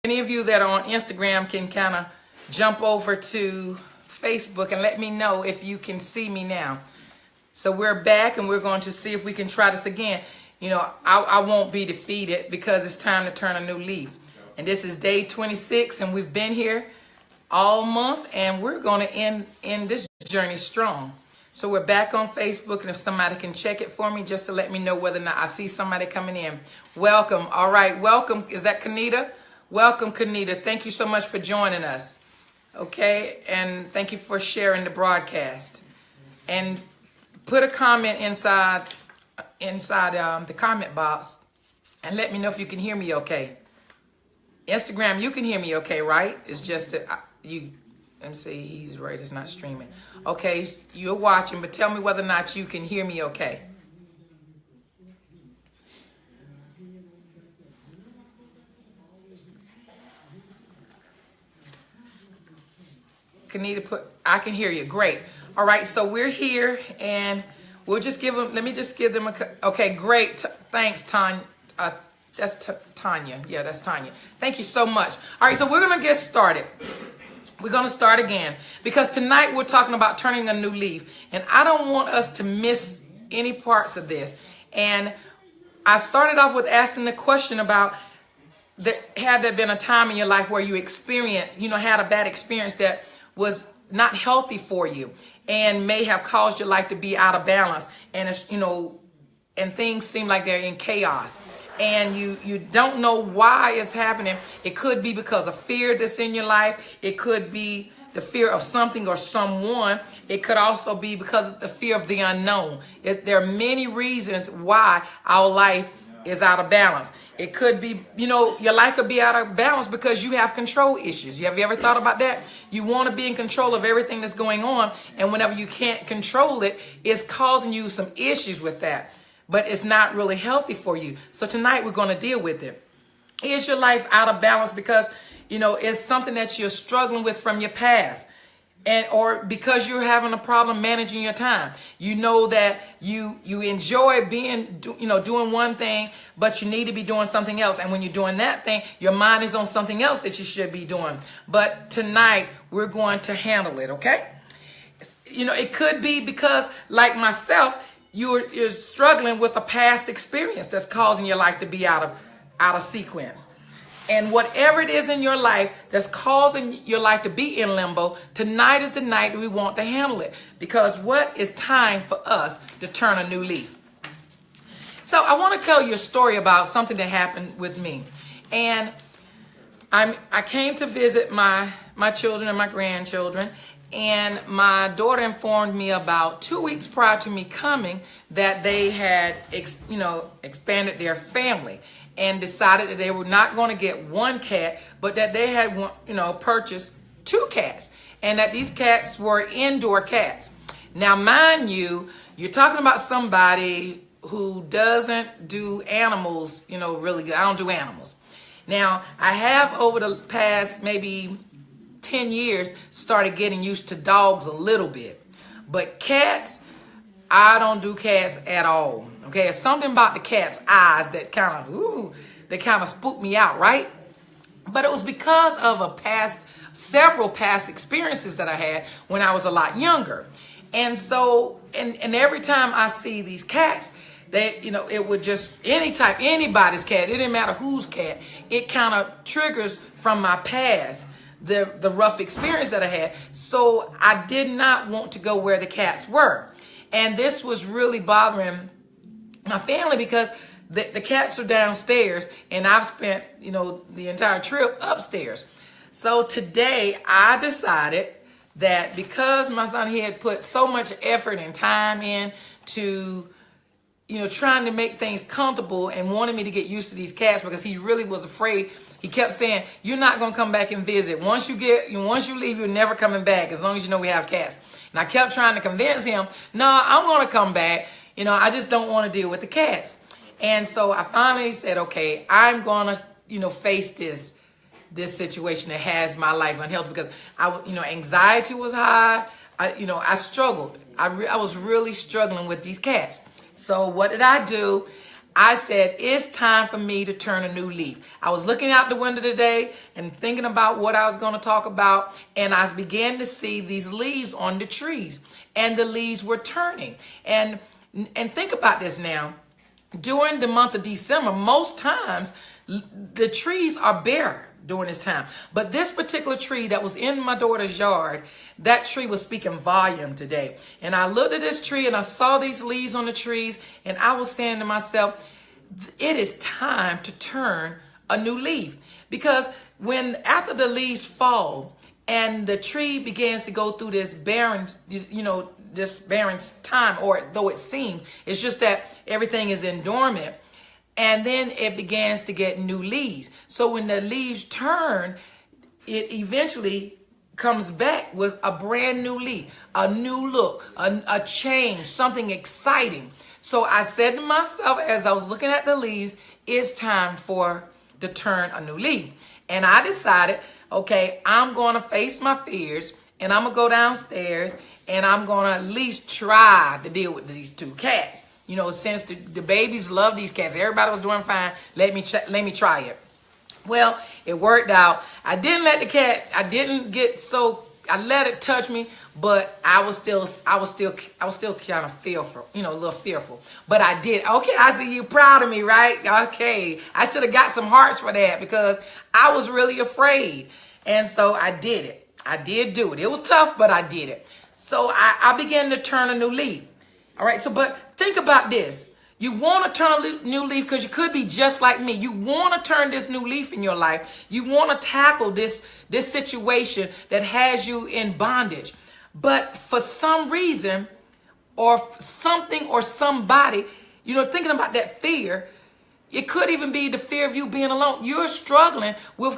Any of you that are on Instagram can kind of jump over to Facebook and let me know if you can see me now. So we're back and we're going to see if we can try this again. You know, I won't be defeated because it's time to turn a new leaf. And this is day 26 and we've been here all month and we're going to end this journey strong. So we're back on Facebook, and if somebody can check it for me just to let me know whether or not I see somebody coming in. Welcome. All right, welcome. Is that Kanita? Welcome, Kanita. Thank you so much for joining us. Okay, and thank you for sharing the broadcast. And put a comment inside the comment box and let me know if you can hear me okay. Instagram, you can hear me okay, right? It's just that let me see, he's right, it's not streaming. Okay, you're watching, but tell me whether or not you can hear me okay. I can hear you, great. All right, so we're here and we'll just give them, let me just give them okay, great, thanks, Tanya. That's Tanya, yeah, that's Tanya. Thank you so much. All right, so we're gonna get started. We're going to start again because tonight we're talking about turning a new leaf, and I don't want us to miss any parts of this. And I started off with asking the question about had there been a time in your life where you experienced, had a bad experience that was not healthy for you and may have caused your life to be out of balance, and and things seem like they're in chaos. And you don't know why it's happening. It could be because of fear that's in your life. It could be the fear of something or someone. It could also be because of the fear of the unknown. There are many reasons why our life is out of balance. It could be, your life could be out of balance because you have control issues. Have you ever thought about that? You want to be in control of everything that's going on. And whenever you can't control it, it's causing you some issues with that. But it's not really healthy for you. So tonight we're going to deal with it. Is your life out of balance because, it's something that you're struggling with from your past, or because you're having a problem managing your time? You know that you enjoy doing one thing, but you need to be doing something else. And when you're doing that thing, your mind is on something else that you should be doing. But tonight we're going to handle it, okay? It could be because, like myself, you're struggling with a past experience that's causing your life to be out of sequence. And whatever it is in your life that's causing your life to be in limbo, tonight is the night that we want to handle it. Because it's time for us to turn a new leaf. So I want to tell you a story about something that happened with me. And I came to visit my children and my grandchildren. And my daughter informed me about 2 weeks prior to me coming that they had, expanded their family and decided that they were not going to get one cat, but that they had, purchased 2 cats, and that these cats were indoor cats. Now, mind you, you're talking about somebody who doesn't do animals, really good. I don't do animals. Now, I have over the past maybe 10 years started getting used to dogs a little bit, but cats, I don't do cats at all. Okay, it's something about the cat's eyes that kind of spooked me out, right? But it was because of several past experiences that I had when I was a lot younger. And so, and every time I see these cats, it would just, anybody's cat, it didn't matter whose cat, it kind of triggers from my past the rough experience that I had. So I did not want to go where the cats were. And this was really bothering my family because the cats are downstairs and I've spent, the entire trip upstairs. So today I decided that because my son, he had put so much effort and time in to, trying to make things comfortable and wanted me to get used to these cats because he really was afraid. He kept saying, you're not going to come back and visit. Once you leave, you're never coming back as long as we have cats. And I kept trying to convince him, no, I'm going to come back. I just don't want to deal with the cats. And so I finally said, okay, I'm going to, face this situation that has my life unhealthy because anxiety was high. I struggled. I was really struggling with these cats. So what did I do? I said, it's time for me to turn a new leaf. I was looking out the window today and thinking about what I was going to talk about, and I began to see these leaves on the trees, and the leaves were turning. And think about this now. During the month of December, most times the trees are bare during this time. But this particular tree that was in my daughter's yard, that tree was speaking volume today. And I looked at this tree and I saw these leaves on the trees, and I was saying to myself, it is time to turn a new leaf. Because after the leaves fall and the tree begins to go through this barren, this barren time, or though it seems, it's just that everything is in dormant. And then it begins to get new leaves. So when the leaves turn, it eventually comes back with a brand new leaf, a new look, a change, something exciting. So I said to myself, as I was looking at the leaves, it's time to turn a new leaf. And I decided, okay, I'm going to face my fears, and I'm going to go downstairs, and I'm going to at least try to deal with these two cats. Since the babies love these cats, everybody was doing fine. Let me try it. Well, it worked out. I didn't let the cat. I let it touch me, but I was still kind of fearful, a little fearful. But I did. Okay, I see you proud of me, right? Okay, I should have got some hearts for that because I was really afraid, and so I did it. I did do it. It was tough, but I did it. So I began to turn a new leaf. All right, but think about this. You want to turn a new leaf because you could be just like me. You want to turn this new leaf in your life. You want to tackle this situation that has you in bondage. But for some reason or something or somebody, thinking about that fear, it could even be the fear of you being alone. You're struggling with,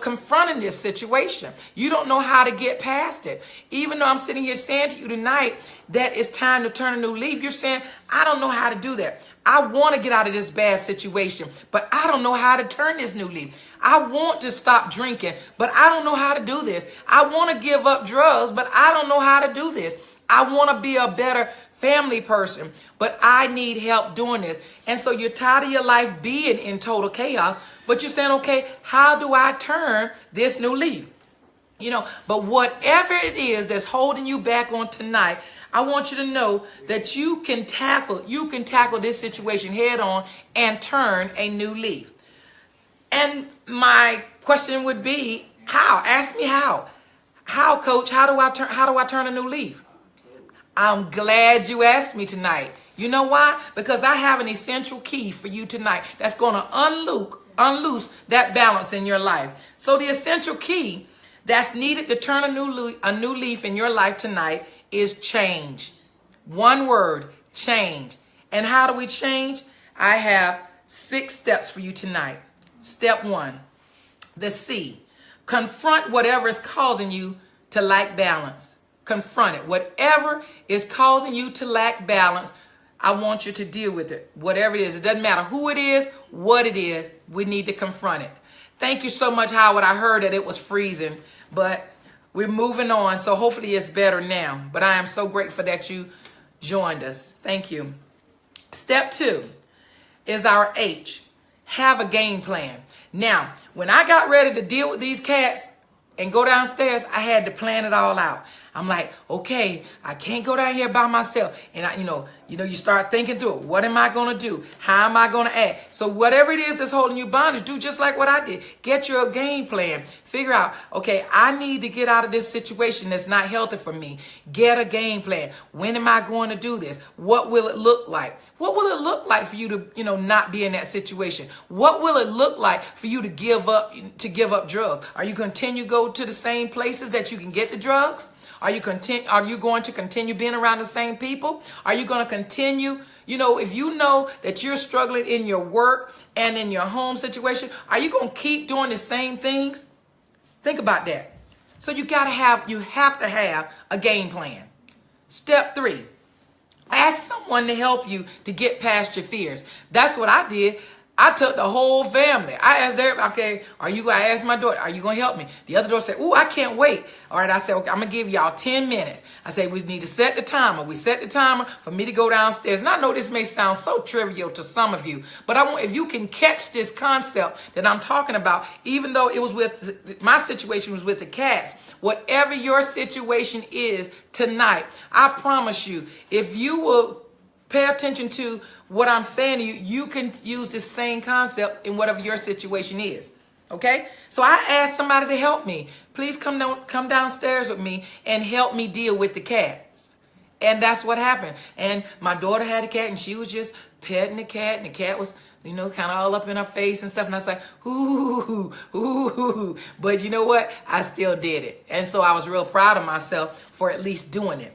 confronting this situation. You don't know how to get past it. Even though I'm sitting here saying to you tonight that it's time to turn a new leaf, you're saying, I don't know how to do that. I want to get out of this bad situation, but I don't know how to turn this new leaf. I want to stop drinking, but I don't know how to do this. I want to give up drugs, but I don't know how to do this. I want to be a better family person, but I need help doing this. And so you're tired of your life being in total chaos, but you're saying, okay, how do I turn this new leaf? But whatever it is that's holding you back on tonight, I want you to know that you can tackle this situation head on and turn a new leaf. And my question would be, how? Ask me how. How, Coach? How do I turn a new leaf? I'm glad you asked me tonight. You know why? Because I have an essential key for you tonight that's going to unloose that balance in your life. So the essential key that's needed to turn a new leaf in your life tonight is change. One word, change. And how do we change? I have 6 steps for you tonight. Step 1, the C. Confront whatever is causing you to lack balance. Confront it. Whatever is causing you to lack balance, I want you to deal with it. Whatever it is. It doesn't matter who it is, what it is. We need to confront it. Thank you so much, Howard. I heard that it was freezing, but we're moving on. So hopefully it's better now. But I am so grateful that you joined us. Thank you. Step 2 is our H. Have a game plan. Now, when I got ready to deal with these cats and go downstairs, I had to plan it all out. I'm like, okay, I can't go down here by myself. And you start thinking through it. What am I going to do? How am I going to act? So whatever it is that's holding you bondage, do just like what I did. Get your game plan. Figure out, okay, I need to get out of this situation that's not healthy for me. Get a game plan. When am I going to do this? What will it look like? What will it look like for you to, not be in that situation? What will it look like for you to give up drugs? Are you continue to go to the same places that you can get the drugs? Are you going to continue being around the same people? Are you going to continue, if you know that you're struggling in your work and in your home situation, are you going to keep doing the same things? Think about that. So you have to have a game plan. Step 3, ask someone to help you to get past your fears. That's what I did. I took the whole family. I asked everybody, okay, I asked my daughter, are you going to help me? The other daughter said, I can't wait. All right, I said, okay, I'm going to give y'all 10 minutes. I said, we need to set the timer. We set the timer for me to go downstairs. And I know this may sound so trivial to some of you, but if you can catch this concept that I'm talking about, even though it was my situation was with the cats, whatever your situation is tonight, I promise you, if you will pay attention to what I'm saying to you, you can use this same concept in whatever your situation is. Okay? So I asked somebody to help me. Please come downstairs with me and help me deal with the cats. And that's what happened. And my daughter had a cat and she was just petting the cat, and the cat was, kind of all up in her face and stuff. And I was like, ooh, ooh. But you know what? I still did it. And so I was real proud of myself for at least doing it.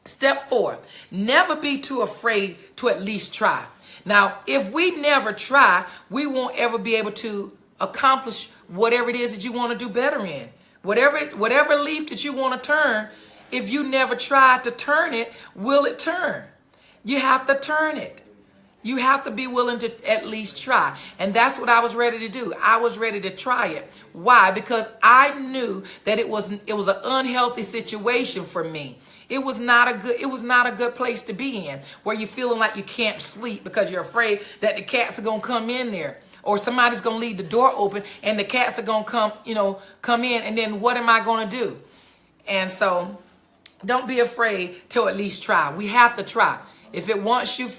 Step 4, never be too afraid to at least try. Now, if we never try, we won't ever be able to accomplish whatever it is that you want to do better in. Whatever leaf that you want to turn, if you never try to turn it, will it turn? You have to turn it. You have to be willing to at least try. And that's what I was ready to do. I was ready to try it. Why? Because I knew that it was an unhealthy situation for me. It was not a good place to be in, where you're feeling like you can't sleep because you're afraid that the cats are going to come in there, or somebody's going to leave the door open and the cats are going to come in, and then what am I going to do? And so don't be afraid to at least try. We have to try. If it wants you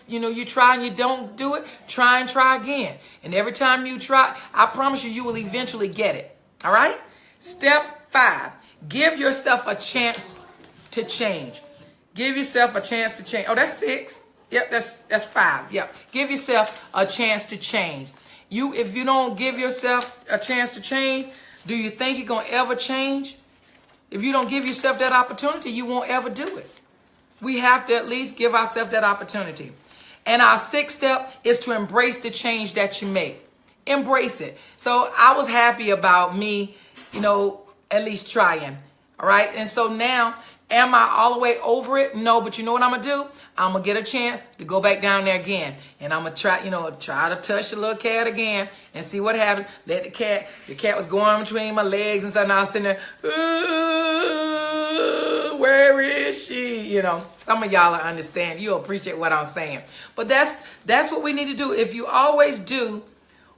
try and you don't do it, try and try again. And every time you try, I promise you will eventually get it. All right? Step 5, give yourself a chance to change. Give yourself a chance to change. Oh, that's 6. Yep, that's 5. Yep. Give yourself a chance to change. If you don't give yourself a chance to change, do you think you're going to ever change? If you don't give yourself that opportunity, you won't ever do it. We have to at least give ourselves that opportunity. And our 6th step is to embrace the change that you make. Embrace it. So I was happy about me, at least trying. All right. And so now, am I all the way over it? No, but you know what I'm going to do? I'm going to get a chance to go back down there again. And I'm going to try to touch the little cat again and see what happens. The cat was going between my legs and stuff. And I was sitting there, where is she? Some of y'all will understand. You'll appreciate what I'm saying. But that's what we need to do. If you always do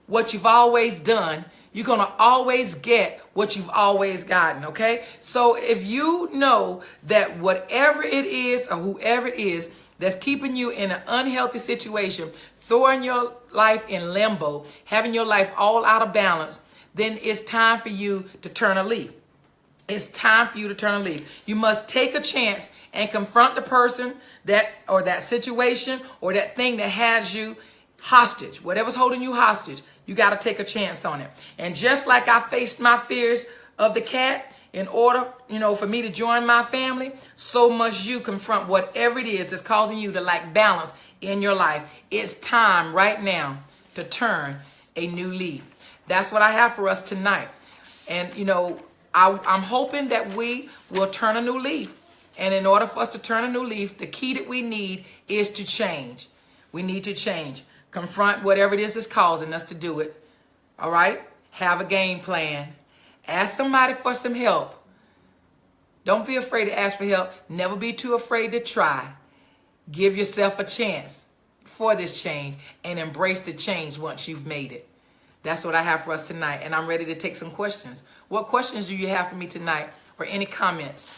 what you've always done, you're going to always get what you've always gotten, okay? So if you know that whatever it is or whoever it is that's keeping you in an unhealthy situation, throwing your life in limbo, having your life all out of balance, then it's time for you to turn a leaf. It's time for you to turn a leaf. You must take a chance and confront the person that situation or that thing that has you hostage. Whatever's holding you hostage, you got to take a chance on it. And just like I faced my fears of the cat in order, for me to join my family, so must you confront whatever it is that's causing you to lack balance in your life. It's time right now to turn a new leaf. That's what I have for us tonight. And, I'm hoping that we will turn a new leaf. And in order for us to turn a new leaf, the key that we need is to change. We need to change. Confront whatever it is that's causing us to do it. All right? Have a game plan. Ask somebody for some help. Don't be afraid to ask for help. Never be too afraid to try. Give yourself a chance for this change and embrace the change once you've made it. That's what I have for us tonight. And I'm ready to take some questions. What questions do you have for me tonight, or any comments?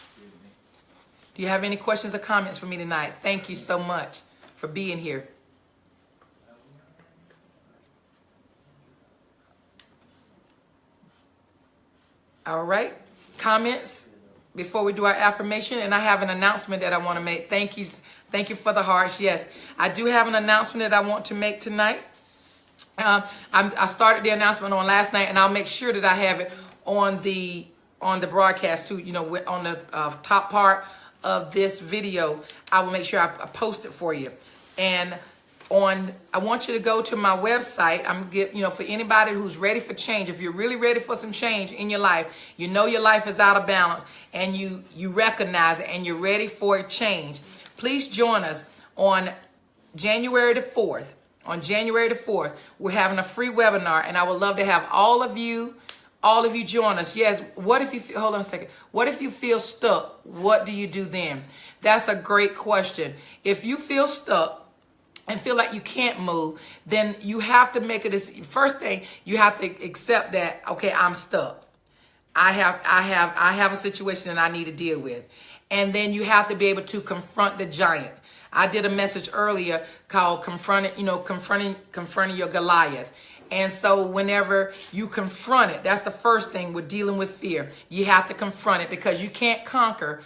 Do you have any questions or comments for me tonight? Thank you so much for being here. All right. Comments before we do our affirmation. And I have an announcement that I want to make. Thank you. Thank you for the hearts. Yes, I do have an announcement that I want to make tonight. I started the announcement on last night, and I'll make sure that I have it on the broadcast too. On the top part of this video, I will make sure I post it for you. And I want you to go to my website. For anybody who's ready for change, if you're really ready for some change in your life, your life is out of balance, and you recognize it, and you're ready for a change. Please join us on January the 4th on January the 4th, we're having a free webinar, and I would love to have all of you join us. Yes, what if you feel, hold on a second. What if you feel stuck? What do you do then? That's a great question. If you feel stuck and feel like you can't move, then you have to make it. First thing, you have to accept that, okay, I'm stuck. I have a situation that I need to deal with. And then you have to be able to confront the giant. I did a message earlier called confronting your Goliath. And so whenever you confront it, that's the first thing with dealing with fear. You have to confront it, because you can't conquer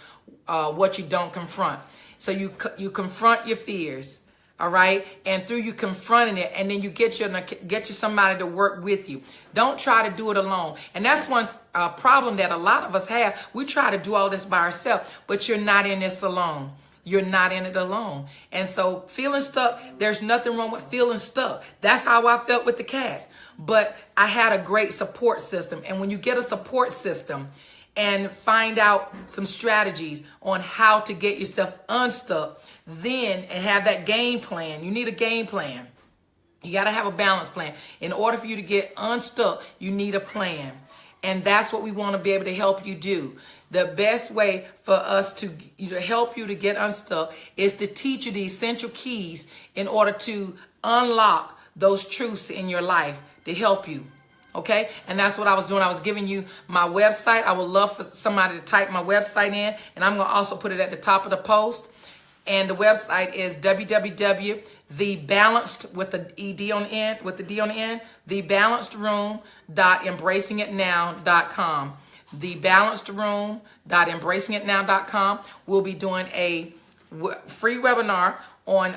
what you don't confront. So you confront your fears. All right. And through you confronting it, and then you get you somebody to work with you. Don't try to do it alone. And that's one problem that a lot of us have. We try to do all this by ourselves, but you're not in this alone. You're not in it alone. And so feeling stuck, there's nothing wrong with feeling stuck. That's how I felt with the cats. But I had a great support system. And when you get a support system and find out some strategies on how to get yourself unstuck, then, and have that game plan. You need a game plan. You got to have a balance plan. In order for you to get unstuck, you need a plan. And that's what we want to be able to help you do. The best way for us to help you to get unstuck is to teach you the essential keys in order to unlock those truths in your life to help you. Okay? And that's what I was doing. I was giving you my website. I would love for somebody to type my website in, and I'm going to also put it at the top of the post. And the website is www.thebalanced with the D on the end, thebalancedroom.embracingitnow.com. Thebalancedroom.embracingitnow.com. We'll be doing a free webinar on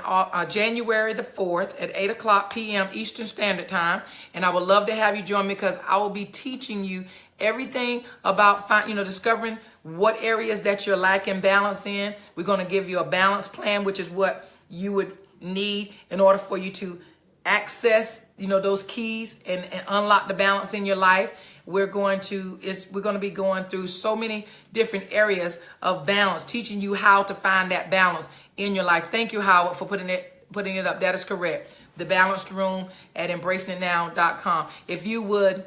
January the 4th at 8 o'clock p.m. Eastern Standard Time. And I would love to have you join me, because I will be teaching you everything about discovering what areas that you're lacking balance in. We're going to give you a balance plan, which is what you would need in order for you to access, those keys and unlock the balance in your life. We're going to be going through so many different areas of balance, teaching you how to find that balance in your life. Thank you, Howard, for putting it up. That is correct. The Balanced Room at embracingitnow.com. If you would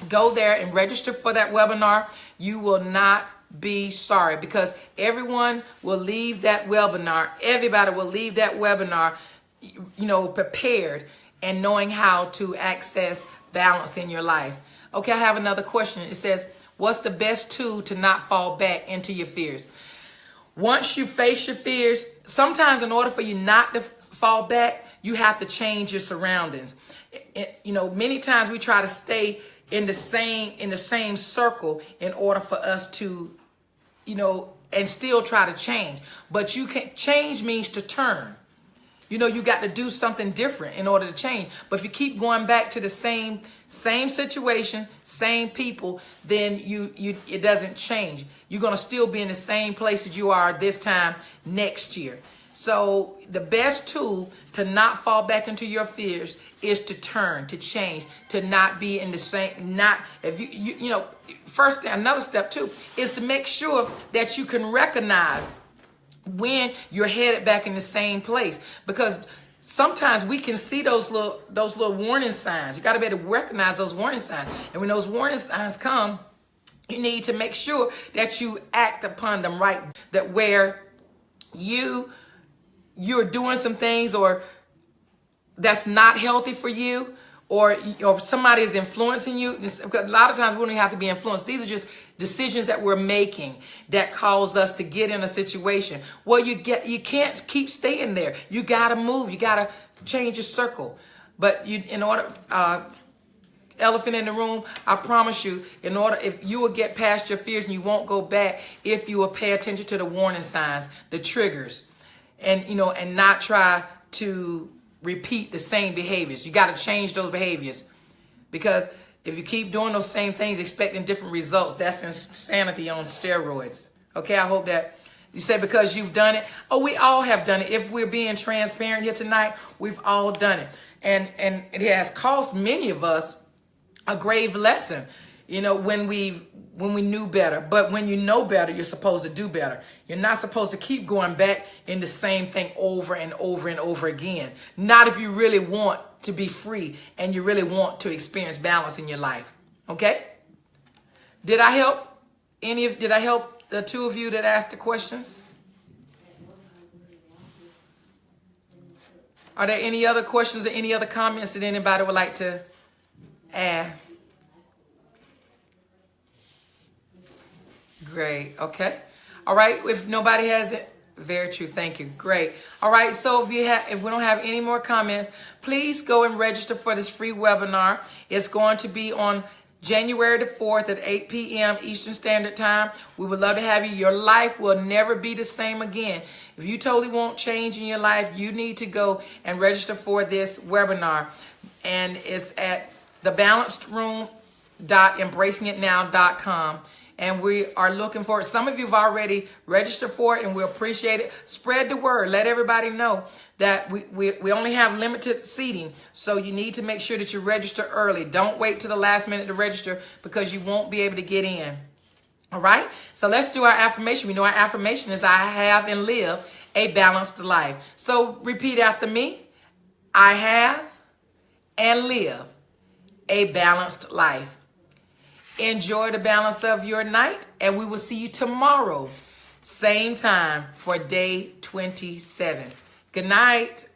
go there and register for that webinar, you will not be sorry, because everyone will leave that webinar. Everybody will leave that webinar, prepared and knowing how to access balance in your life. Okay, I have another question. It says, what's the best tool to not fall back into your fears? Once you face your fears, sometimes in order for you not to fall back, you have to change your surroundings. Many times we try to stay in the same circle in order for us to, and still try to change. But you can't. Change means to turn. You got to do something different in order to change. But if you keep going back to the same situation, same people, then it doesn't change. You're going to still be in the same place that you are this time next year. So the best tool to not fall back into your fears is to turn, to change, to not be in the same, first thing, another step too, is to make sure that you can recognize when you're headed back in the same place, because sometimes we can see those little warning signs. You got to be able to recognize those warning signs. And when those warning signs come, you need to make sure that you act upon them right, that where you're doing some things or that's not healthy for you, or somebody is influencing you. A lot of times we don't even have to be influenced. These are just decisions that we're making that cause us to get in a situation. Well, you can't keep staying there. You got to move. You got to change your circle. But elephant in the room, I promise you, if you will get past your fears and you won't go back, if you will pay attention to the warning signs, the triggers, and not try to repeat the same behaviors. You got to change those behaviors, because if you keep doing those same things expecting different results, that's insanity on steroids. Okay, I hope that you said because you've done it. Oh, we all have done it. If we're being transparent here tonight, we've all done it. And it has cost many of us a grave lesson. you know, when we knew better. But when you know better, you're supposed to do better. You're not supposed to keep going back in the same thing over and over and over again. Not if you really want to be free and you really want to experience balance in your life. Okay? Did I help did I help the two of you that asked the questions? Are there any other questions or any other comments that anybody would like to add? Great. Okay. All right. If nobody has it, very true. Thank you. Great. All right. So if we don't have any more comments, please go and register for this free webinar. It's going to be on January the 4th at 8 p.m. Eastern Standard Time. We would love to have you. Your life will never be the same again. If you totally want change in your life, you need to go and register for this webinar. And it's at thebalancedroom.embracingitnow.com. And we are looking for it. Some of you have already registered for it, and we appreciate it. Spread the word. Let everybody know that we only have limited seating. So you need to make sure that you register early. Don't wait till the last minute to register because you won't be able to get in. All right? So let's do our affirmation. We know our affirmation is I have and live a balanced life. So repeat after me. I have and live a balanced life. Enjoy the balance of your night, and we will see you tomorrow, same time for day 27. Good night.